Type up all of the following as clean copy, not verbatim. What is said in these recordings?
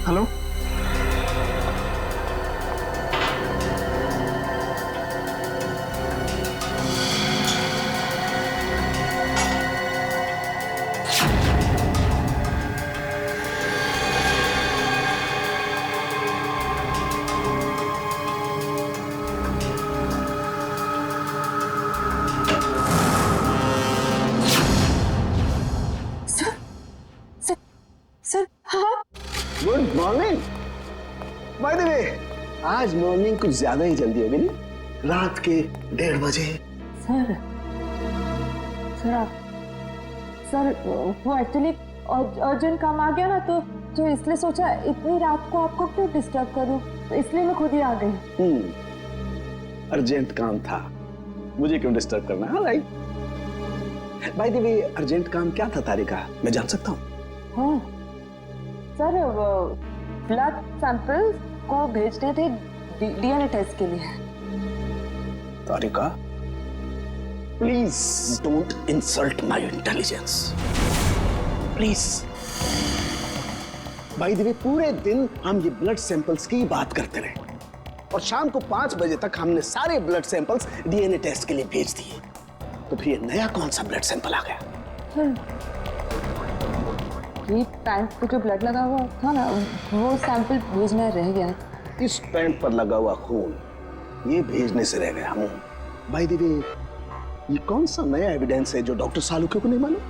Hello. Sir हाँ। Good morning. Bye the वे, आज morning कुछ ज्यादा ही जल्दी हो गई नहीं? रात के 1:30 बजे। सर सर वो एक्चुअली अर्जेंट काम आ गया ना, तो इसलिए सोचा इतनी रात को आपको क्यों डिस्टर्ब करूं, तो इसलिए मैं खुद ही आ गई। अर्जेंट काम था, मुझे क्यों डिस्टर्ब करना है? Right. Bye the way, urgent काम क्या था तारिका, मैं जान सकता हूँ? हाँ सर, ब्लड सैंपल को भेजने थे डीएनए टेस्ट के लिए। Tarika, please don't insult my intelligence, please. By the way, पूरे दिन हम ये ब्लड सैंपल्स की बात करते रहे और शाम को 5 बजे तक हमने सारे ब्लड सैंपल्स डीएनए टेस्ट के लिए भेज दिए। तो फिर ये नया कौन सा ब्लड सैंपल आ गया? ये पैंट पे जो ब्लड लगा हुआ था ना, वो सैंपल भेजना रह गया। इस पैंट पर लगा हुआ खून ये भेजने से रह गया। बाय द वे, ये कौन सा नया एविडेंस है जो डॉक्टर सालुके को नहीं मालूम?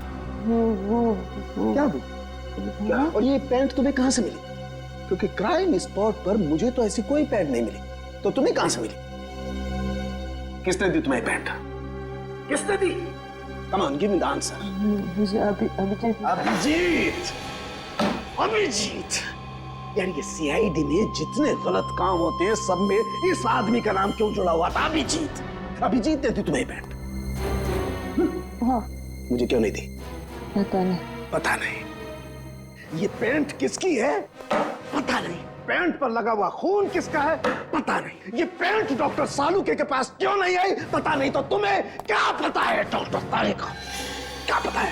वो क्या? और ये पैंट तुम्हें कहां से मिली? क्योंकि क्राइम स्पॉट पर मुझे तो ऐसी कोई पैंट नहीं मिली, तो तुम्हें कहां से मिली? किसने दी तुम्हें पैंट? किसने दी? Come on, give me the answer. Abhijit. यार ये सीआईडी में जितने गलत काम होते हैं सब में इस आदमी का नाम क्यों जुड़ा हुआ था? अभिजीत। अभिजीत ने दी तुम्हें पैंट? हाँ। मुझे क्यों नहीं दी? पता नहीं। पता नहीं। ये पैंट किसकी है? पता नहीं। पैंट पर लगा हुआ खून किसका है? पता नहीं। ये पैंट डॉक्टर सालुके के पास क्यों नहीं आई? पता नहीं। तो तुम्हें क्या पता है डॉक्टर तारिका? क्या पता है?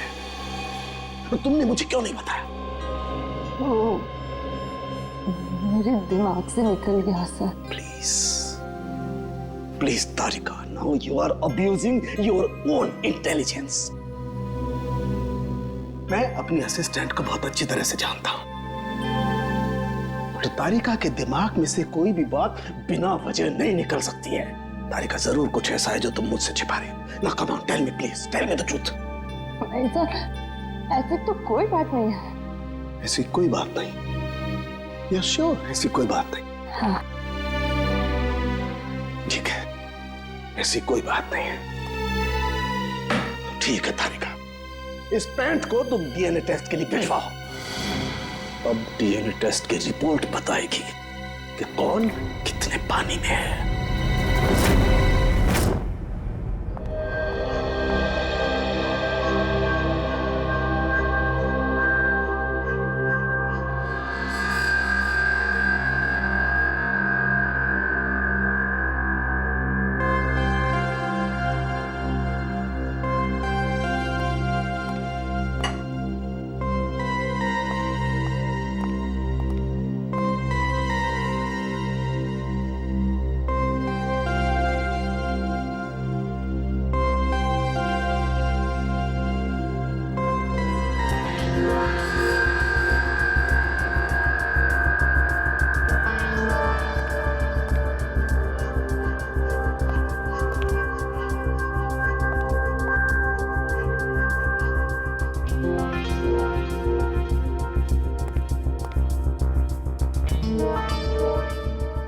तो तुमने मुझे क्यों नहीं बताया? मेरे दिमाग से निकल गया sir. Please please Tarika, now you are abusing your own intelligence. मैं अपनी असिस्टेंट को बहुत अच्छी तरह से जानता हूं। तारिका के दिमाग में से कोई भी बात बिना वजह नहीं निकल सकती है। तारिका, जरूर कुछ ऐसा है जो तुम मुझसे छिपा रहे हो। ना, come on, tell me please, tell me the truth. ऐसी तो कोई बात नहीं है। ऐसी कोई बात नहीं? यू श्योर ऐसी कोई बात नहीं? हाँ। ठीक है, ऐसी कोई बात नहीं है। ठीक है तारिका, इस पैंट को तुम डीएनए टेस्ट के लिए भिजवाओ। अब डीएनए टेस्ट की रिपोर्ट बताएगी कि कौन कितने पानी में है।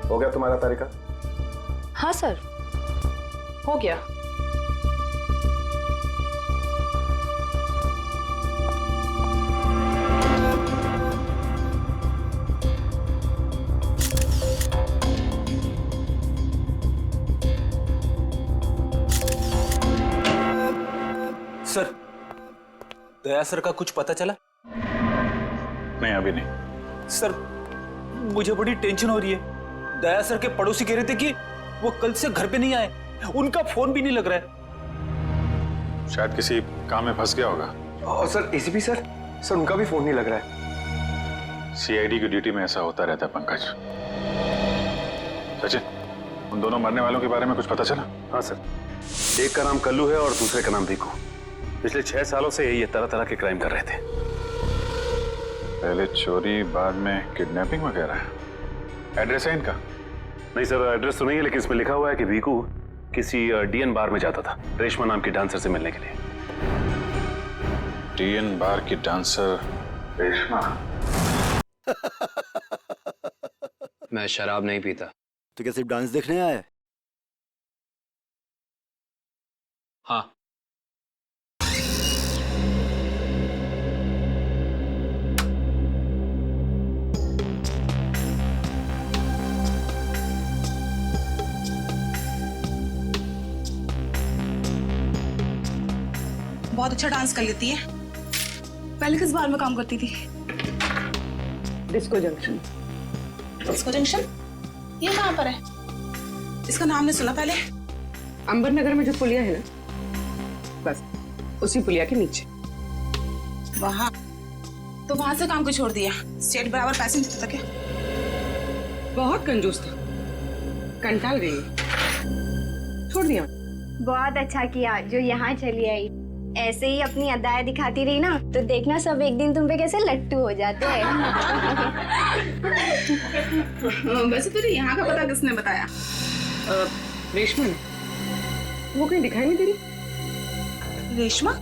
हो गया तुम्हारा तारिका? हाँ सर, हो गया। सर, दया सर का कुछ पता चला? नहीं, अभी नहीं। सर, मुझे बड़ी टेंशन हो रही है। दया सर के पड़ोसी कह रहे थे कि वो कल से घर पे नहीं आए, उनका फोन भी नहीं लग रहा है। शायद किसी काम में फंस गया होगा। और सर एसीपी सर उनका भी फोन नहीं लग रहा है। सीआईडी की ड्यूटी में ऐसा होता रहता है पंकज। सचिन, उन दोनों मरने वालों के बारे में कुछ पता चला? हाँ सर, एक का नाम कल्लू है और दूसरे का नाम भीकू। पिछले 6 सालों से ये तरह तरह के क्राइम कर रहे थे। पहले चोरी, बाद में किडनैपिंग वगैरह। एड्रेस है इनका? नहीं सर, एड्रेस तो नहीं है, लेकिन इसमें लिखा हुआ है कि भीकू किसी डीएन बार में जाता था रेशमा नाम की डांसर से मिलने के लिए। डीएन बार की डांसर रेशमा? मैं शराब नहीं पीता। तो क्या सिर्फ डांस देखने आया है? हाँ। बहुत अच्छा डांस कर लेती है। पहले किस बार में काम करती थी? Disco junction. Disco junction? ये कहाँ पर है? इसका नाम नहीं सुना पहले। अंबर नगर में जो पुलिया है ना, बस उसी पुलिया के नीचे। वहाँ तो वहां से काम को छोड़ दिया। स्टेट बराबर पैसे नहीं देता क्या? बहुत कंजूस था, कंटाल गई, छोड़ दिया। बहुत अच्छा किया जो यहाँ चली आई। ऐसे ही अपनी अदाएं दिखाती रही ना तो देखना सब एक दिन तुम पे कैसे लट्टू हो जाते हैं। वैसे तुझे यहाँ का पता किसने बताया? रेशमा ने, वो कहीं दिखाई नहीं दे रही। रेशमा?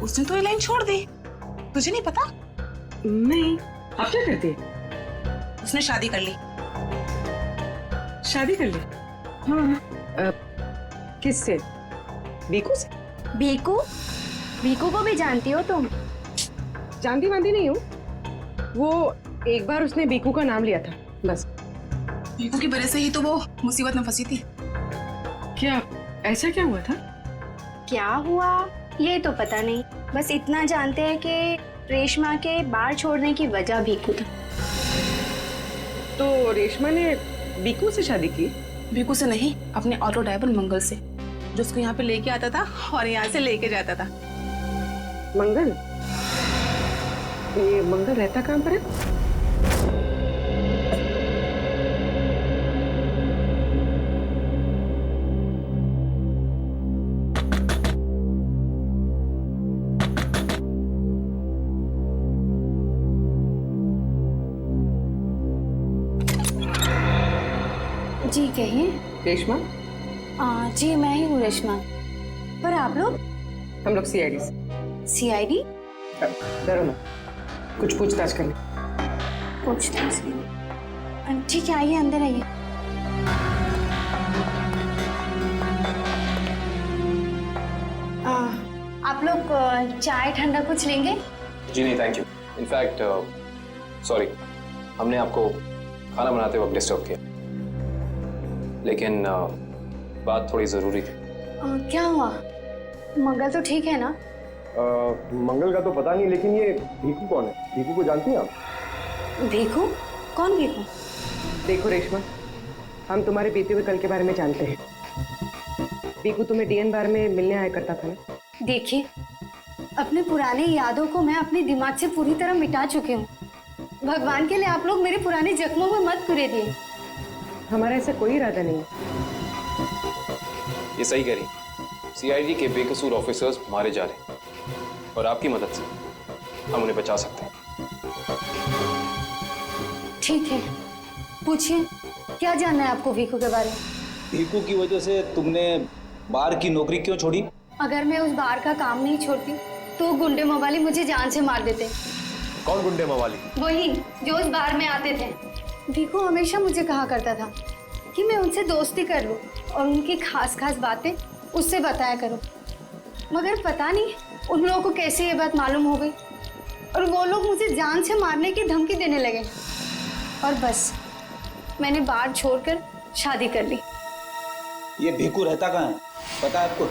उसने तो ये लाइन छोड़ दी, तुझे नहीं पता? नहीं, अब क्या करती है? उसने शादी कर ली। शादी कर ली? हाँ। किससे? बीकू से? भीकू? भीकू को भी जानती हो तुम? जानती वांती नहीं हूँ, वो एक बार उसने बीकू का नाम लिया था बस। भीकू की वजह से ही तो वो मुसीबत में फंसी थी। क्या ऐसा क्या हुआ था? क्या हुआ ये तो पता नहीं, बस इतना जानते हैं कि रेशमा के बार छोड़ने की वजह भीकू था। तो रेशमा ने बीकू से शादी की? भीकू से नहीं, अपने ऑटो ड्राइवर मंगल से, जो उसको यहाँ पे लेके आता था और यहाँ से लेके जाता था। मंगल? ये मंगल रहता कहाँ पर है? जी कहिए। रेशमा? जी मैं ही हूँ रेशमा। पर आप लोग? हम लोग सीआईडी से। सीआईडी? डरो ना, कुछ पूछताछ करने। पूछताछ? ठीक है, आइए अंदर आइए। आप लोग चाय ठंडा कुछ लेंगे? जी नहीं, थैंक यू। इनफैक्ट सॉरी, हमने आपको खाना बनाते वक्त डिस्टर्ब किया, लेकिन बात थोड़ी जरूरी थी। क्या हुआ? मंगल तो ठीक है ना? मंगल का तो पता नहीं, लेकिन ये भीकू कौन है? भीकू को जानती हैं आप? भीकू? कौन भीकू? देखो रेशमा, हम तुम्हारे बीते हुए कल के बारे में जानते हैं। भीकू तुम्हें डीएन बार में मिलने आया करता था ना? देखिए, अपनी पुरानी यादों को मैं अपने दिमाग से पूरी तरह मिटा चुकी हूँ। भगवान के लिए आप लोग मेरे पुराने जख्मों में मत कुरेदिए। हमारा ऐसा कोई इरादा नहीं है। ये सही कह रही, सीआईडी के बेकसूर ऑफिसर्स मारे जा रहे हैं और आपकी मदद से हम उन्हें बचा सकते हैं। ठीक है, पूछिए, क्या जानना है आपको भीकू के बारे में? भीकू की वजह से तुमने बार की नौकरी क्यों छोड़ी? अगर मैं उस बार का काम नहीं छोड़ती तो गुंडे मवाली मुझे जान से मार देते। कौन गुंडे मवाली? वही जो उस बार में आते थे। भीकू हमेशा मुझे कहा करता था कि मैं उनसे दोस्ती कर लूं और उनकी खास खास बातें उससे बताया करूं, मगर पता नहीं उन लोगों को कैसे ये बात मालूम हो गई और वो लोग मुझे जान से मारने की धमकी देने लगे और बस मैंने बार छोड़कर शादी कर ली। ये भीकू रहता कहाँ है, पता है आपको?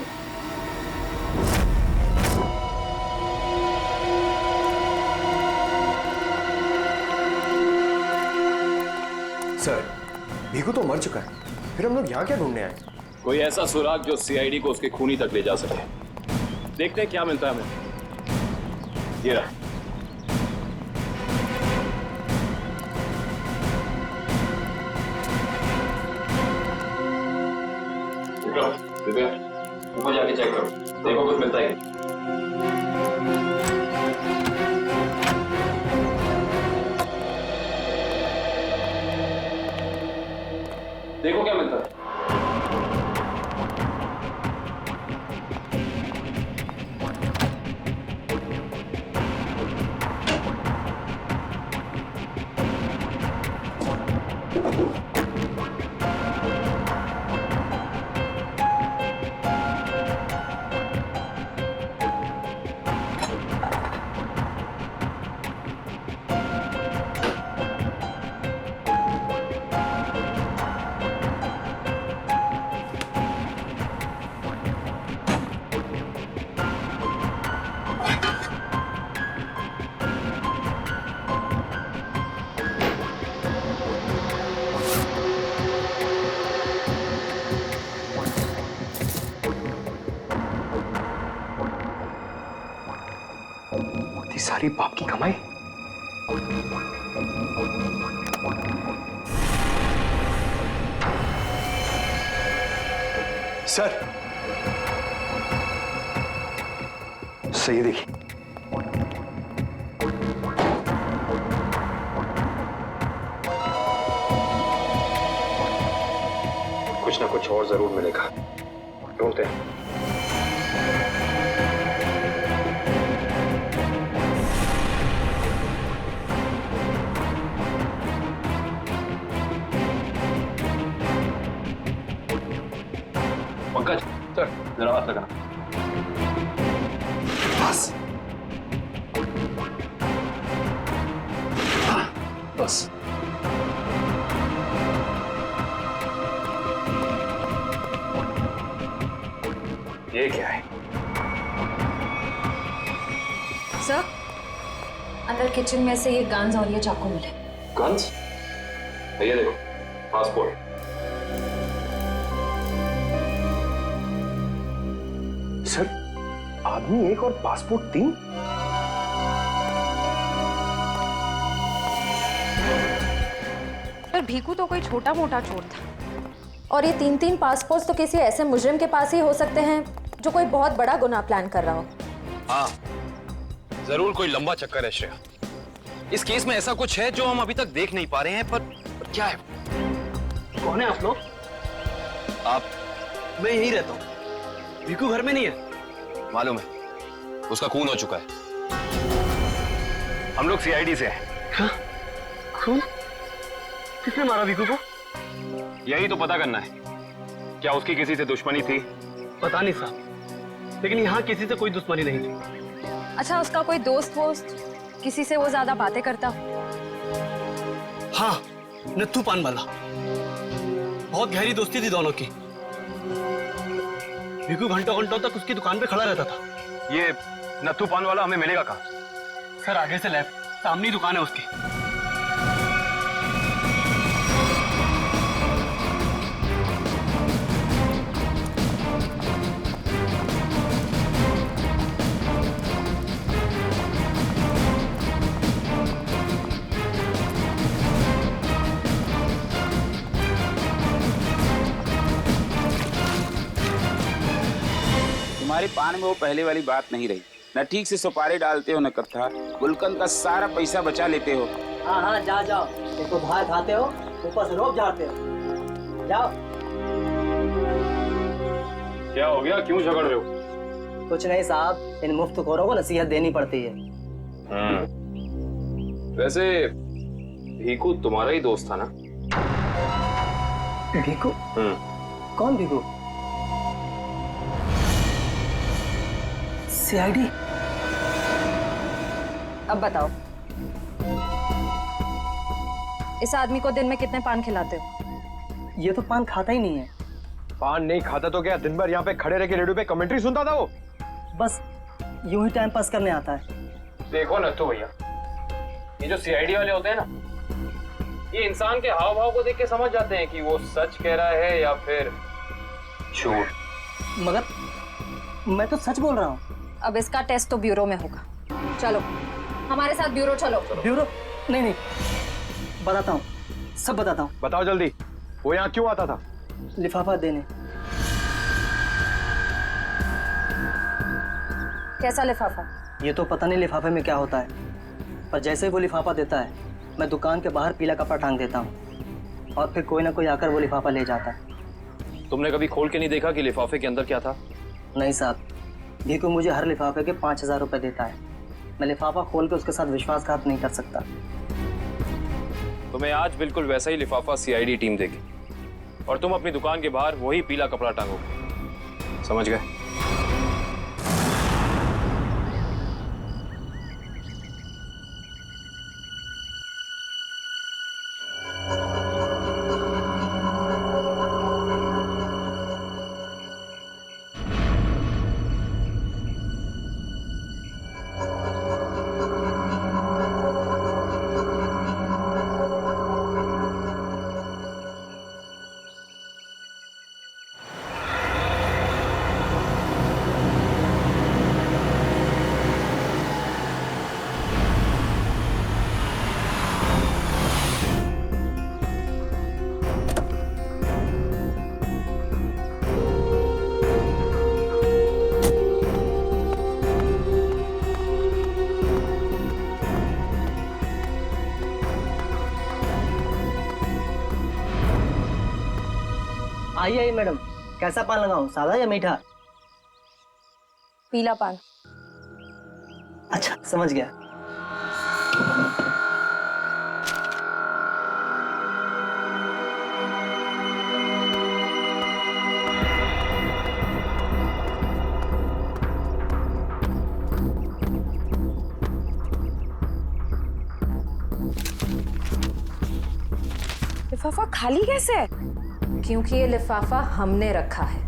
सर, भीकू तो मर चुका है, फिर हम लोग यहाँ क्या ढूंढने आए? कोई ऐसा सुराग जो सीआईडी को उसके खूनी तक ले जा सके। देखते हैं क्या मिलता है हमें। ये रहा। विक्रम, दिव्या, ऊपर जाके चेक करो, देखो कुछ मिलता है। देखो क्या मिलता है। सारी बाप की कमाई। सर, सही देखिए। कुछ ना कुछ और जरूर मिलेगा, ढूंढते हैं। पंकज, सर, जरा हाथ लगाना। बस, हाँ, बस। ये क्या है? सर, अंदर किचन में से ये गन्स और ये चाकू मिले। गन्स? ये देखो, पासपोर्ट। सर, आदमी एक और पासपोर्ट 3? पर भीकू तो कोई छोटा मोटा चोर था। और ये 3-3 पासपोर्ट्स तो किसी ऐसे मुजरिम के पास ही हो सकते हैं जो कोई बहुत बड़ा गुनाह प्लान कर रहा हो। हाँ, जरूर कोई लंबा चक्कर है श्रेया। इस केस में ऐसा कुछ है जो हम अभी तक देख नहीं पा रहे हैं, पर क्या है? कौन है आप लोग? मैं यहीं रहता हूँ। भीकू घर में नहीं है। मालूम है, उसका खून हो चुका है। हम लोग सीआईडी से हैं। हाँ? खून? किसने मारा भीकू को? यही तो पता करना है। क्या उसकी किसी से दुश्मनी थी? पता नहीं साहब, लेकिन यहाँ किसी से कोई दुश्मनी नहीं थी। अच्छा, उसका कोई दोस्त वोस्त, किसी से वो ज्यादा बातें करता? हाँ, नत्थू पान वाला। बहुत गहरी दोस्ती थी दोनों की। भीकू घंटों घंटों तक उसकी दुकान पे खड़ा रहता था। ये नत्थू पान वाला हमें मिलेगा कहाँ? सर, आगे से लेफ्ट, सामने दुकान है उसकी। तुम्हारी पान में वो पहले वाली बात नहीं रही। न ठीक से सुपारी डालते हो न कत्था। गुलकंद का सारा पैसा बचा लेते हो। हाँ हाँ, जाओ। एक तो बाहर खाते हो, ऊपर से रोब झाड़ते हो। जाओ। क्या हो गया? क्यों झगड़ रहे हो? कुछ नहीं साहब, इन मुफ्तखोरों को नसीहत देनी पड़ती है। वैसे भीकू तुम्हारा ही दोस्त था ना? भीकू? कौन भीकू? सीआईडी? अब बताओ, इस आदमी को दिन में कितने पान खिलाते हो? ये तो पान खाता ही नहीं है। पान नहीं खाता तो क्या दिन भर यहाँ पे खड़े रह के रेडियो पे कमेंट्री सुनता था वो? बस यूं ही टाइम पास करने आता है। देखो नत्थू भैया, ये जो सीआईडी वाले होते हैं ना, ये इंसान के हाव भाव को देख के समझ जाते हैं कि वो सच कह रहा है या फिर झूठ। मगर मैं तो सच बोल रहा हूँ। अब इसका टेस्ट तो ब्यूरो में होगा। चलो हमारे साथ ब्यूरो चलो। ब्यूरो? नहीं, बताता हूँ, सब बताता हूँ। बताओ जल्दी, वो यहाँ क्यों आता था? लिफाफा देने। कैसा लिफाफा? ये तो पता नहीं लिफाफे में क्या होता है, पर जैसे ही वो लिफाफा देता है मैं दुकान के बाहर पीला कपड़ा टांग देता हूँ और फिर कोई ना कोई आकर वो लिफाफा ले जाता है। तुमने कभी खोल के नहीं देखा कि लिफाफे के अंदर क्या था? नहीं साहब, भीकू मुझे हर लिफाफे के 5,000 रुपये देता है। मैं लिफाफा खोल के उसके साथ विश्वासघात नहीं कर सकता। तुम्हें आज बिल्कुल वैसा ही लिफाफा सीआईडी टीम देगी और तुम अपनी दुकान के बाहर वही पीला कपड़ा टांगोगे। समझ गए? आइए मैडम, कैसा पान लगाऊं, सादा या मीठा? पीला पान। अच्छा, समझ गया। लिफाफा खाली कैसे है? क्योंकि ये लिफाफा हमने रखा है।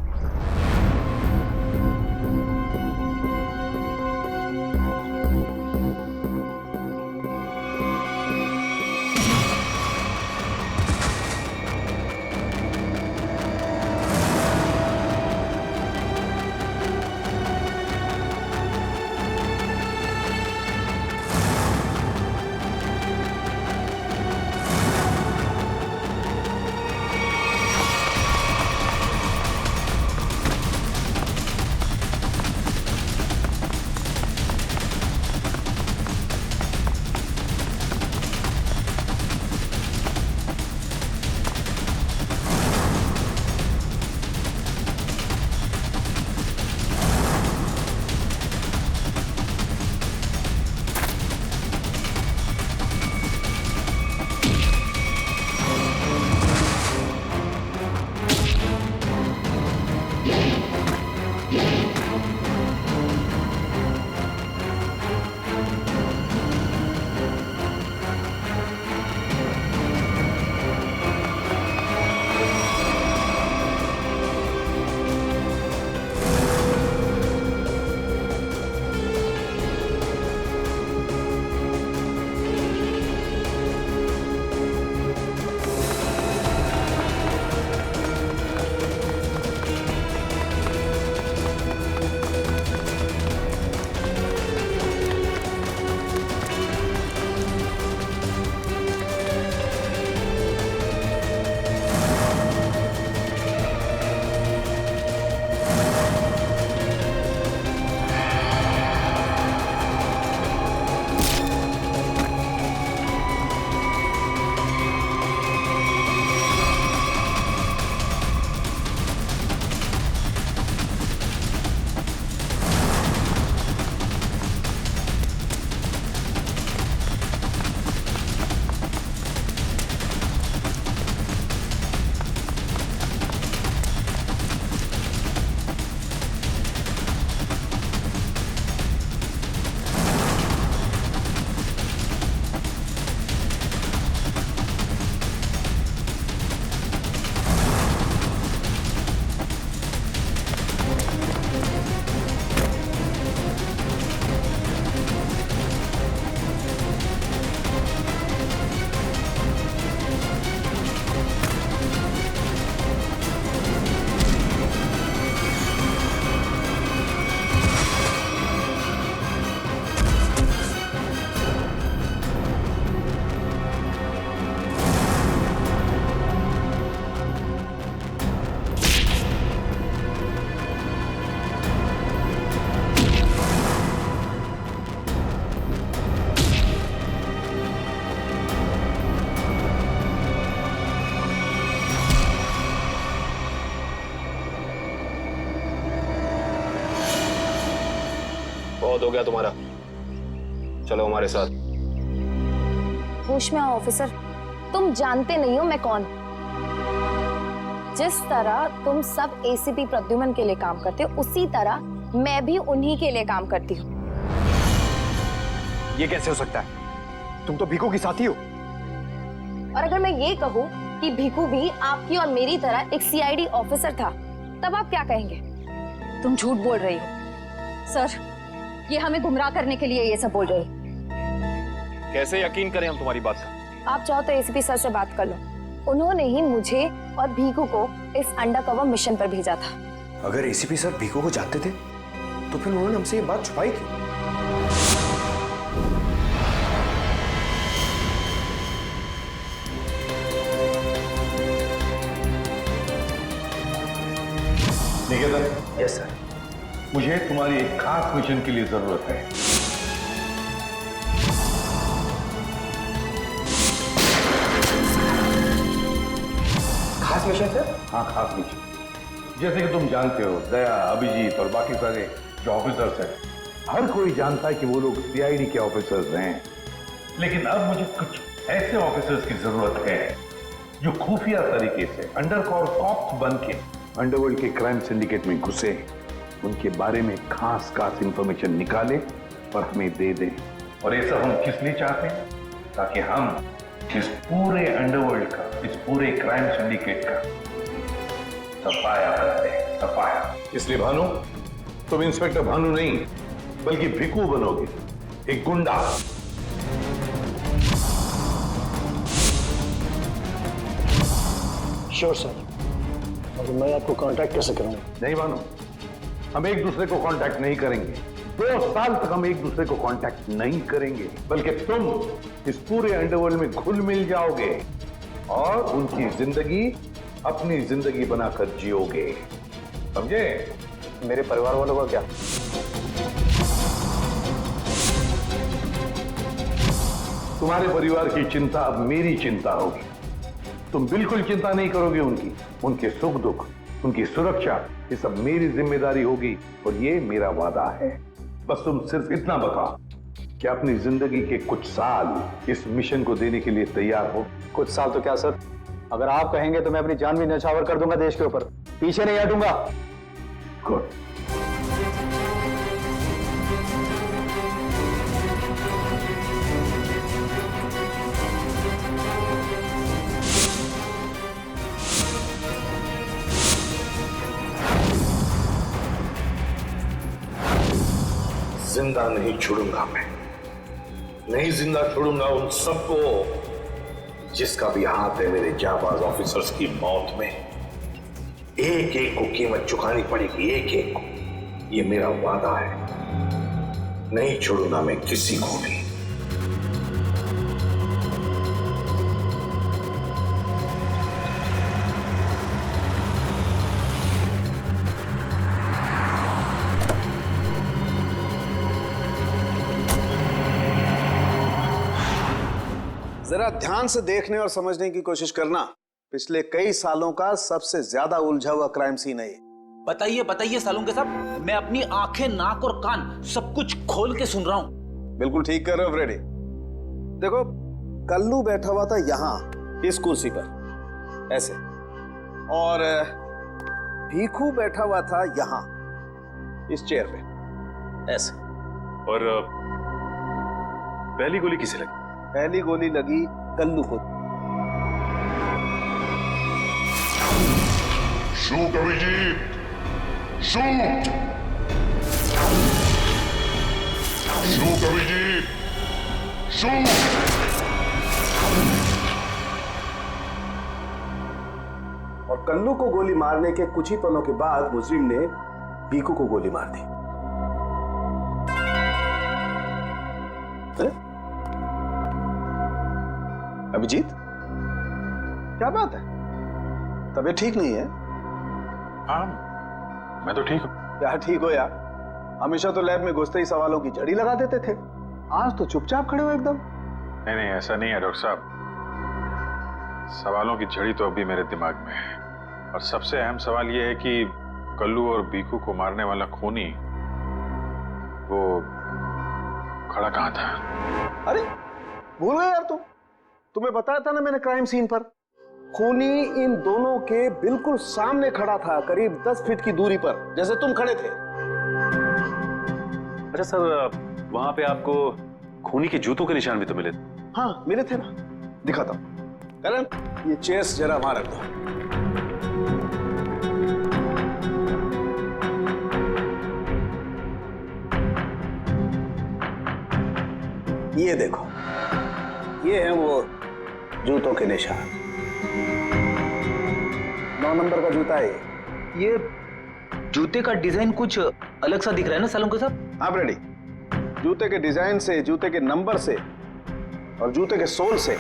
बहुत हो गया तुम्हारा, चलो हमारे साथ। होश में आओ ऑफिसर, तुम जानते नहीं हो मैं कौन। जिस तरह तुम सब एसीपी प्रद्युमन के लिए काम करते हो, उसी तरह मैं भी उन्हीं के लिए काम करती हूँ। ये कैसे हो सकता है? तुम तो भीखू की साथी हो। और अगर मैं ये कहूँ कि भीखू भी आपकी और मेरी तरह एक सीआईडी ऑफिसर था, तब आप क्या कहेंगे? तुम झूठ बोल रही हो सर, ये हमें गुमराह करने के लिए ये सब बोल रही है। कैसे यकीन करें हम तुम्हारी बात का? आप चाहो तो एसीपी सर से बात कर लो, उन्होंने ही मुझे और भीखू को इस अंडरकवर मिशन पर भेजा था। अगर एसीपी सर भीखू को जानते थे तो फिर उन्होंने हमसे ये बात छुपाई क्यों? निकेतन। Yes sir. मुझे तुम्हारी एक खास मिशन के लिए जरूरत है। खास मिशन सर? हाँ, खास मिशन। जैसे कि तुम जानते हो, दया, अभिजीत और बाकी सारे जो ऑफिसर्स हैं, हर कोई जानता है कि वो लोग सीआईडी के ऑफिसर्स हैं। लेकिन अब मुझे कुछ ऐसे ऑफिसर्स की जरूरत है जो खुफिया तरीके से अंडरकवर कॉप्स बन के अंडरवर्ल्ड के क्राइम सिंडिकेट में घुसे, उनके बारे में खास इंफॉर्मेशन निकाले और हमें दे दे। और ये सब हम किस लिए चाहते हैं? ताकि हम इस पूरे अंडरवर्ल्ड का, इस पूरे क्राइम सिंडिकेट का सफाया करते हैं, सफाया। इसलिए भानु, तुम इंस्पेक्टर भानु नहीं बल्कि भिकू बनोगे, एक गुंडा। Sure sir. और मैं आपको कांटेक्ट कैसे करूंगा? नहीं भानु, हम एक दूसरे को कांटेक्ट नहीं करेंगे। 2 साल तक हम एक दूसरे को कांटेक्ट नहीं करेंगे, बल्कि तुम इस पूरे अंडरवर्ल्ड में घुल मिल जाओगे और उनकी जिंदगी अपनी जिंदगी बनाकर जियोगे, समझे? मेरे परिवार वालों का क्या? तुम्हारे परिवार की चिंता अब मेरी चिंता होगी। तुम बिल्कुल चिंता नहीं करोगे उनकी, उनके सुख दुख, उनकी सुरक्षा, ये सब मेरी जिम्मेदारी होगी और ये मेरा वादा है। बस तुम सिर्फ इतना बताओ कि अपनी जिंदगी के कुछ साल इस मिशन को देने के लिए तैयार हो। कुछ साल तो क्या सर, अगर आप कहेंगे तो मैं अपनी जान भी न्यौछावर कर दूंगा देश के ऊपर, पीछे नहीं हटूंगा। गुड। जिंदा नहीं छोड़ूंगा मैं, नहीं जिंदा छोड़ूंगा उन सबको जिसका भी हाथ है मेरे जाबाज ऑफिसर्स की मौत में। एक एक को कीमत चुकानी पड़ेगी, एक एक को। ये मेरा वादा है, नहीं छोड़ूंगा मैं किसी को भी। जरा ध्यान से देखने और समझने की कोशिश करना। पिछले कई सालों का सबसे ज्यादा उलझा हुआ क्राइम सीन है ये। बताइए बताइए सालुंके साहब, मैं अपनी आंखें, नाक और कान सब कुछ खोल के सुन रहा हूं। बिल्कुल ठीक कर रहे हो फ्रेडी। देखो, कल्लू बैठा हुआ था यहां इस कुर्सी पर ऐसे, और भीखू बैठा हुआ था यहां इस चेयर पे ऐसे। और पहली गोली किसे लगी? पहली गोली लगी कल्लू को। Shoot Abhijeet, shoot! Shoot Abhijeet, shoot! और कल्लू को गोली मारने के कुछ ही पलों के बाद मुजरिम ने भीखू को गोली मार दी। अभिजीत, क्या बात है? तबीयत ठीक नहीं है? हाँ, मैं तो ठीक हूँ। यार ठीक हो यार, हमेशा तो लैब में घुसते ही सवालों की झड़ी लगा देते थे, आज तो चुपचाप खड़े हो एकदम। नहीं नहीं, ऐसा नहीं है डॉक्टर साहब। सवालों की झड़ी तो अभी मेरे दिमाग में है, और सबसे अहम सवाल यह है कि कल्लू और बीकू को मारने वाला खूनी वो खड़ा कहाँ था? अरे भूल गए यार तुम्हें बताया था ना मैंने क्राइम सीन पर। खूनी इन दोनों के बिल्कुल सामने खड़ा था, करीब 10 फीट की दूरी पर, जैसे तुम खड़े थे। अच्छा सर, वहां पे आपको खूनी के जूतों के निशान भी तो मिले थे? हाँ मिले थे ना, दिखाता हूं। करण ये चेस जरा वहां रख दो। ये देखो, ये है वो जूतों के निशान। 9 नंबर का जूता है ये जूते का डिजाइन कुछ अलग सा दिख रहा है ना सालुंके साहब? हाँ रेडी। जूते के डिजाइन से, जूते के नंबर से और जूते के सोल से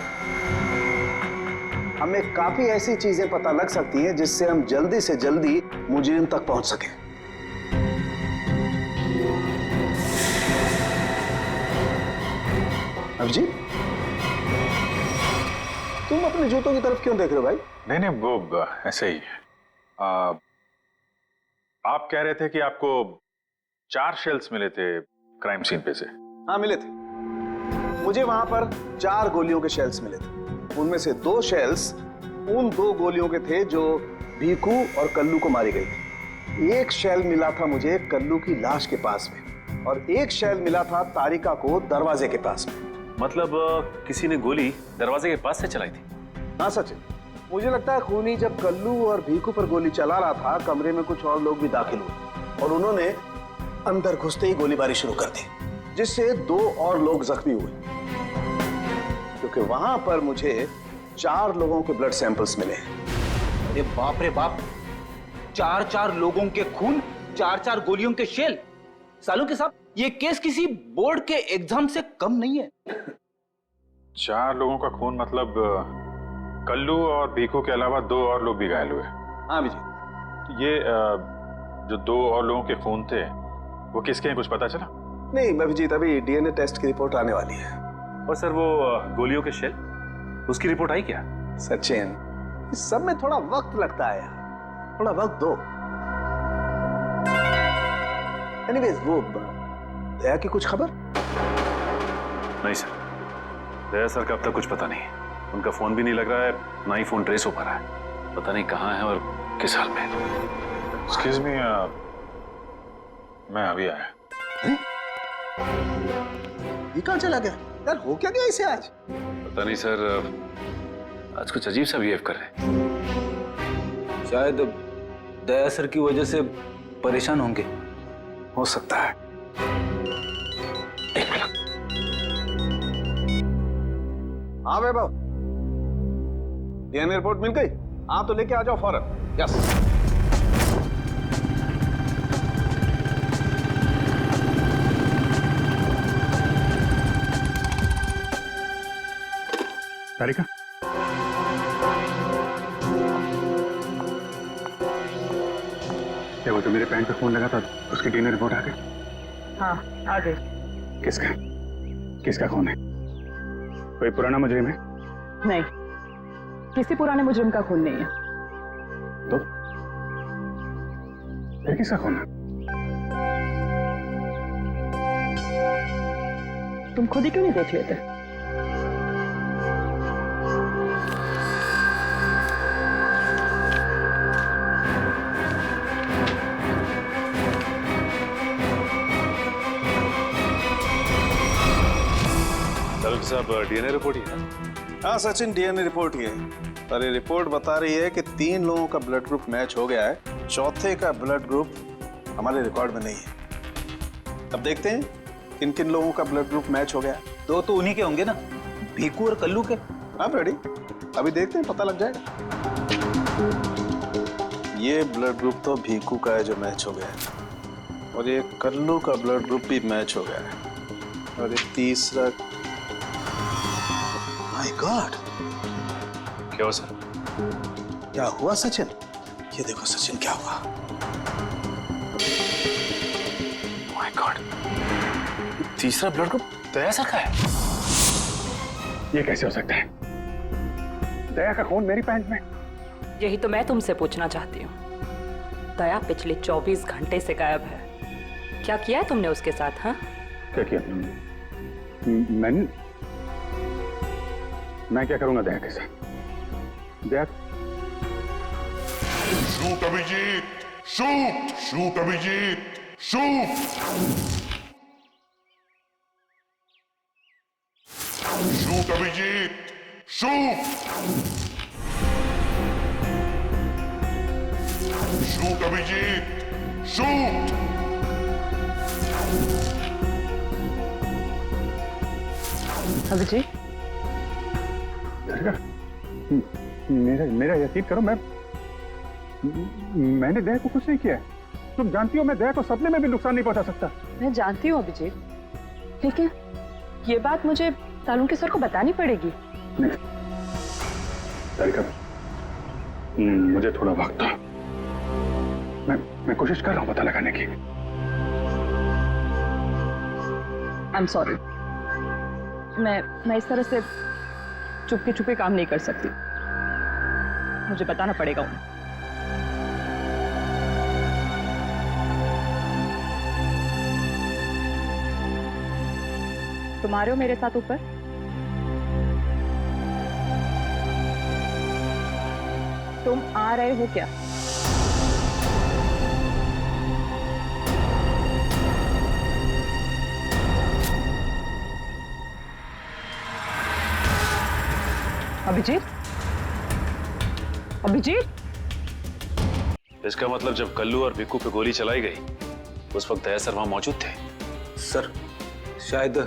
हमें काफी ऐसी चीजें पता लग सकती हैं जिससे हम जल्दी से जल्दी मुजरिम तक पहुंच सकें। अभिजीत, तुम अपने जूतों की तरफ क्यों देख रहे हो भाई? नहीं वो ऐसे ही। आप कह रहे थे कि आपको 4 शेल्स मिले थे क्राइम सीन पे से? हाँ मिले थे। मुझे वहां पर 4 गोलियों के शेल्स मिले थे। उनमें से 2 शेल्स उन 2 गोलियों के थे जो भीखू और कल्लू को मारी गई थी। एक शेल मिला था मुझे कल्लू की लाश के पास में और एक शेल मिला था तारिका को दरवाजे के पास में। मतलब किसी ने गोली दरवाजे के पास से चलाई थी? हाँ सचिन, मुझे लगता है खूनी जब कल्लू और भीखू पर गोली चला रहा था, कमरे में कुछ और लोग भी दाखिल हुए और उन्होंने अंदर घुसते ही गोलीबारी शुरू कर दी, जिससे 2 और लोग जख्मी हुए। क्योंकि वहां पर मुझे 4 लोगों के ब्लड सैंपल्स मिले। अरे बाप रे बाप, 4 लोगों के खून, 4 गोलियों के शेल। सालुंके साहब, ये केस किसी बोर्ड के एग्जाम से कम नहीं है। 4 लोगों का खून मतलब कल्लू और भीखू के अलावा 2 और लोग भी घायल हुए? हाँ विजय। ये जो 2 और लोगों के खून थे वो किसके हैं, कुछ पता चला? नहीं अभिजीत, अभी डीएनए टेस्ट की रिपोर्ट आने वाली है। और सर वो गोलियों के शेल, उसकी रिपोर्ट आई क्या? सचिन, इस सब में थोड़ा वक्त लगता है यार, थोड़ा वक्त दो। एनीवेज, वो दया की कुछ खबर? नहीं सर, दया सर का अब तक कुछ पता नहीं। उनका फोन भी नहीं लग रहा है, ना ही फोन ट्रेस हो पा रहा है। पता नहीं कहाँ है और किस हाल में। एक्सक्यूज मी, मैं अभी आया। ये कहाँ चला गया यार? हो क्या गया इसे आज? पता नहीं सर, आज कुछ अजीब सा बिहेव कर रहे हैं। शायद दया सर की वजह से परेशान होंगे। हो सकता है। एक मिनट। हाँ वैभव, डीएनए रिपोर्ट मिल गई? हाँ तो लेके आ जाओ फौरन। यस। तारिका, क्या वो तो मेरे पैंट पे फोन लगा था, उसकी डीएनए रिपोर्ट आ गई? हाँ आ गई। किसका खून है? कोई पुराना मुजरिम है? नहीं, किसी पुराने मुजरिम का खून नहीं है। तो फिर किसका खून है? तुम खुद ही क्यों नहीं देख लेते? साहब, डीएनए रिपोर्ट ही है? हाँ सचिन, डीएनए रिपोर्ट ही है। पर ये रिपोर्ट बता रही है कि 3 लोगों का ब्लड ग्रुप मैच हो गया है, चौथे का ब्लड ग्रुप हमारे रिकॉर्ड में नहीं है। अब देखते हैं किन किन लोगों का ब्लड ग्रुप मैच हो गया। 2 तो उन्हीं के होंगे ना, भीखू और कल्लू के। हाँ रेडी, अभी देखते हैं, पता लग जाएगा। ये ब्लड ग्रुप तो भीखू का है जो मैच हो गया है, और ये कल्लू का ब्लड ग्रुप भी मैच हो गया है, और ये तीसरा। माय गॉड, क्या हुआ सर? क्या हुआ सचिन? ये देखो सचिन, क्या हुआ? माय गॉड, तीसरा ब्लड ग्रुप दया सर का है? ये कैसे हो सकता है? दया का खून मेरी पैंट में? यही तो मैं तुमसे पूछना चाहती हूँ। दया पिछले 24 घंटे से गायब है। क्या किया है तुमने उसके साथ? हाँ, क्या किया तुमने? मैं क्या करूंगा दया के साथ? Daya shoot Abhijeet, shoot, shoot Abhijeet, shoot, shoot Abhijeet, shoot, shoot Abhijeet, shoot. Abhijeet, मेरा यकीन करो, मैंने दया को कुछ नहीं किया है। तुम जानती हो मैं दया को सपने में भी नुकसान नहीं पहुंचा सकता। मैं जानती हूँ अभिजीत, लेकिन ये बात मुझे सालुंके सर को बतानी पड़ेगी। तारिका, मुझे थोड़ा वक्त था। मैं कोशिश कर रहा हूं पता लगाने की। आई एम सॉरी, मैं इस तरह से चुपके चुपके काम नहीं कर सकती। मुझे बताना पड़ेगा उन्हें। तुम आ रहे हो मेरे साथ ऊपर? तुम आ रहे हो क्या? अभिजीत, अभिजीत, इसका मतलब जब कल्लू और भिक्कू पे गोली चलाई गई उस वक्त दया सर वहां मौजूद थे। सर, शायद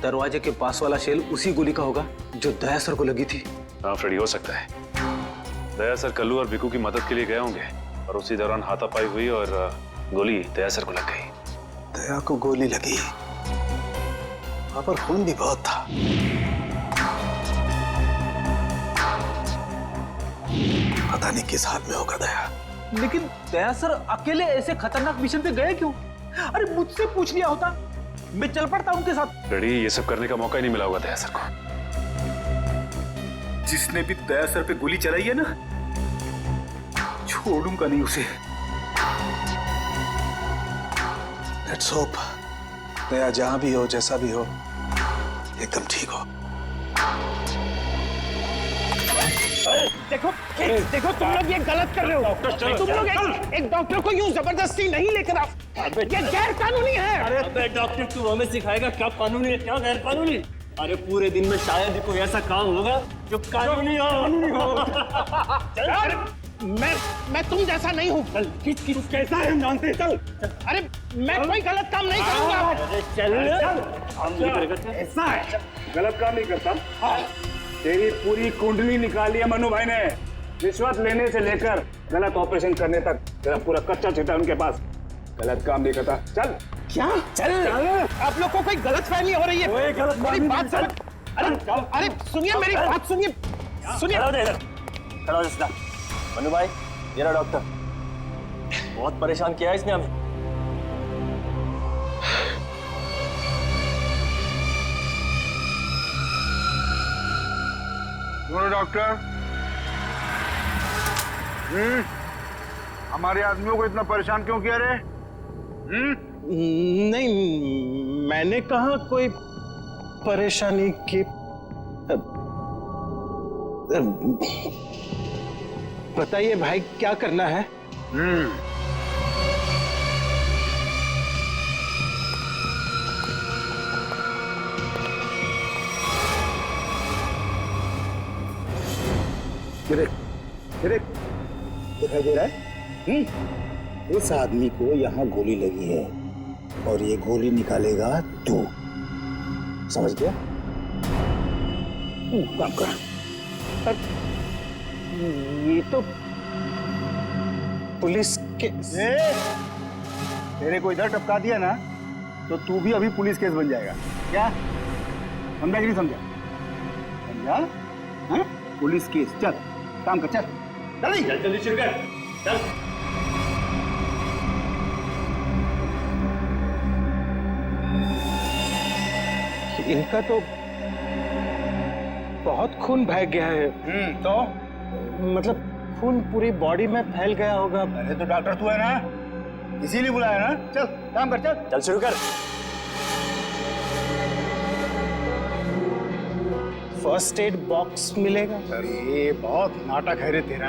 दरवाजे के पास वाला शेल उसी गोली का होगा जो दया सर को लगी थी। हाँ फ्रेडी, हो सकता है दया सर कल्लू और भिक्कू की मदद के लिए गए होंगे और उसी दौरान हाथापाई हुई और गोली दया सर को लग गई। दया को गोली लगी, वहां पर खून भी बहुत था। पता नहीं किस हाल में होगा दया। लेकिन दया सर अकेले ऐसे खतरनाक मिशन पे गए क्यों? अरे मुझसे पूछ लिया होता, मैं चल पड़ता उनके साथ। फ्रेडी, ये सब करने का मौका ही नहीं मिला होगा दया सर को। जिसने भी दया सर पे गोली चलाई है ना, छोड़ूंगा नहीं उसे। लेट्स होप दया जहां भी हो, जैसा भी हो, एकदम ठीक हो। देखो देखो, तुम लोग ये गलत कर रहे हो। तुम लोग एक डॉक्टर को यूं जबरदस्ती नहीं लेकर आओ, ये गैर कानूनी है। अरे डॉक्टर, तू हमें सिखाएगा क्या कानूनी है क्या गैर कानूनी? अरे पूरे दिन में शायद ही कोई ऐसा काम होगा जो कानूनी हो। मैं तुम जैसा नहीं हूँ। किस कैसा है हम जानते हैं। चल, अरे मैं कोई गलत काम नहीं करूंगा। चल, ऐसा है, गलत काम नहीं करता। तेरी पूरी कुंडली निकाली है मनु भाई ने, रिश्वत लेने से लेकर गलत ऑपरेशन करने तक तेरा पूरा कच्चा चिट्ठा उनके पास। गलत काम नहीं करता। चल। क्या? चल। आप लोग को कोई गलत फहमी हो रही है। मेरी बात समझ। अरे सुनिए, मेरी बात सुनिए। खड़ा हो सीधा। मनु भाई, ये रहा डॉक्टर। बहुत परेशान किया है इसने हमें। डॉक्टर, हमारे आदमियों को इतना परेशान क्यों किया रे? नहीं, मैंने कहा कोई परेशानी की। बताइए भाई, क्या करना है? दिखाई दे रहा है? इस आदमी को यहाँ गोली लगी है और ये गोली निकालेगा तू, समझ गया? काम कर। ये तो पुलिस के तेरे को इधर टपका दिया ना तो तू भी अभी पुलिस केस बन जाएगा। क्या समझा कि नहीं समझा? समझा? हाँ? Police case. चल काम कर, चल जल्दी शुरू कर। चल। इनका तो बहुत खून बह गया है। तो मतलब खून पूरी बॉडी में फैल गया होगा। अरे तो डॉक्टर तू है ना, इसीलिए बुलाया ना। चल काम कर, चल चल शुरू कर। फर्स्ट एड बॉक्स मिलेगा? अरे बहुत नाटक है रे तेरा।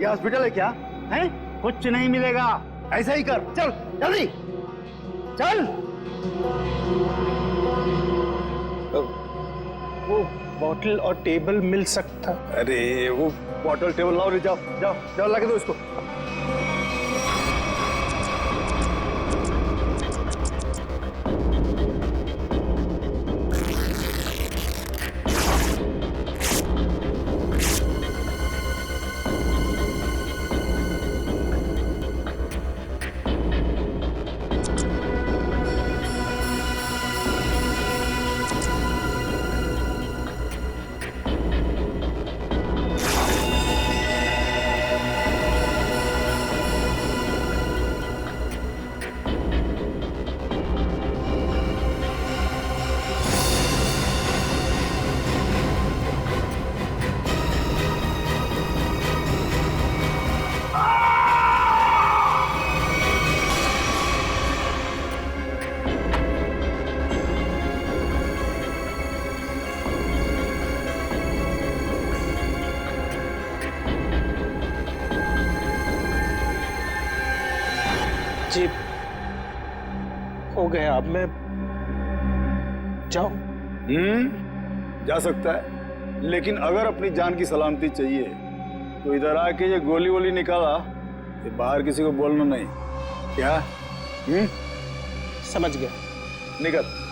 ये हॉस्पिटल है क्या? हैं? कुछ नहीं मिलेगा, ऐसा ही कर, चल जल्दी चल। वो बॉटल और टेबल मिल सकता? अरे वो बॉटल टेबल लाओ रे, जाओ जाओ जाओ, लगा दो इसको। जी हो गया, अब मैं जाऊं? जा सकता है, लेकिन अगर अपनी जान की सलामती चाहिए तो इधर आके ये गोली वोली निकाला, ये बाहर किसी को बोलना नहीं, क्या? समझ गया। निकल।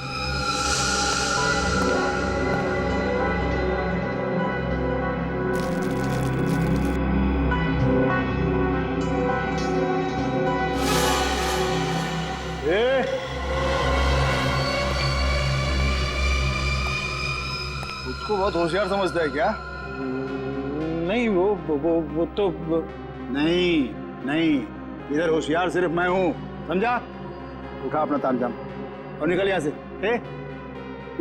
उसको बहुत होशियार समझता है क्या? नहीं वो तो नहीं, इधर होशियार सिर्फ मैं हूँ, समझा? उठा अपना तामझाम और निकल यहाँ से।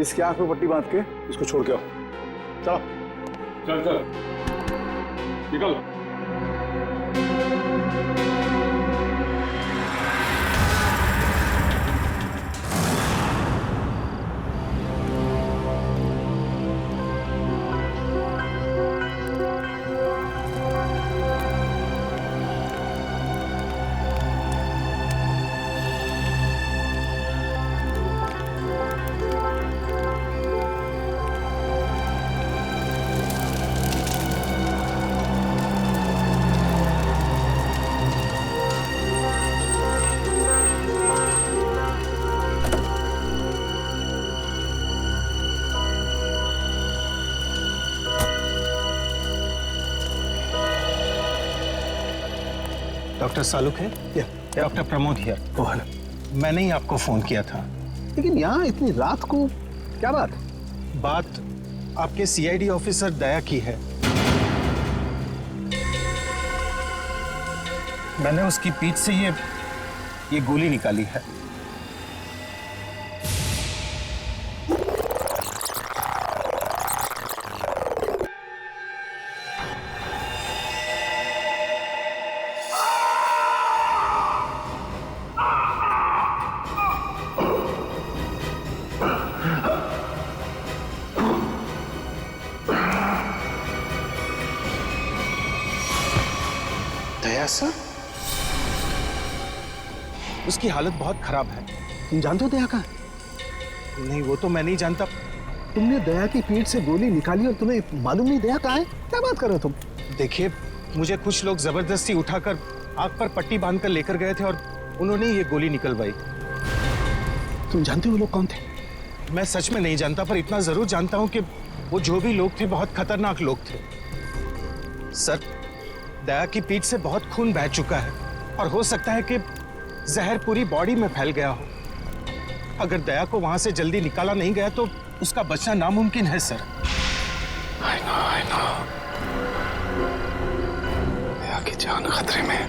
इसके आंख पे पट्टी बांध के इसको छोड़ के आओ। चलो चल चल निकल। डॉक्टर सालुक है? Doctor Pramod here. मैंने ही आपको फोन किया था। लेकिन यहाँ इतनी रात को क्या बात? बात आपके सीआईडी ऑफिसर दया की है। मैंने उसकी पीठ से ये गोली निकाली है। दया सर? उसकी हालत बहुत खराब है। तुम जानते हो दया का? नहीं, वो तो मैं नहीं जानता। तुमने दया की पीठ से गोली निकाली और तुम्हें मालूम नहीं दया कहाँ है? क्या बात कर रहे हो तुम? देखिए, मुझे कुछ लोग जबरदस्ती उठाकर आंख पर पट्टी बांधकर लेकर गए थे और उन्होंने ये गोली निकलवाई। तुम जानते हो वो लोग कौन थे? मैं सच में नहीं जानता, पर इतना जरूर जानता हूं कि वो जो भी लोग थे बहुत खतरनाक लोग थे। सर, दया की पीठ से बहुत खून बह चुका है और हो सकता है कि जहर पूरी बॉडी में फैल गया हो। अगर दया को वहां से जल्दी निकाला नहीं गया तो उसका बचना नामुमकिन है सर। I know। दया की जान खतरे में।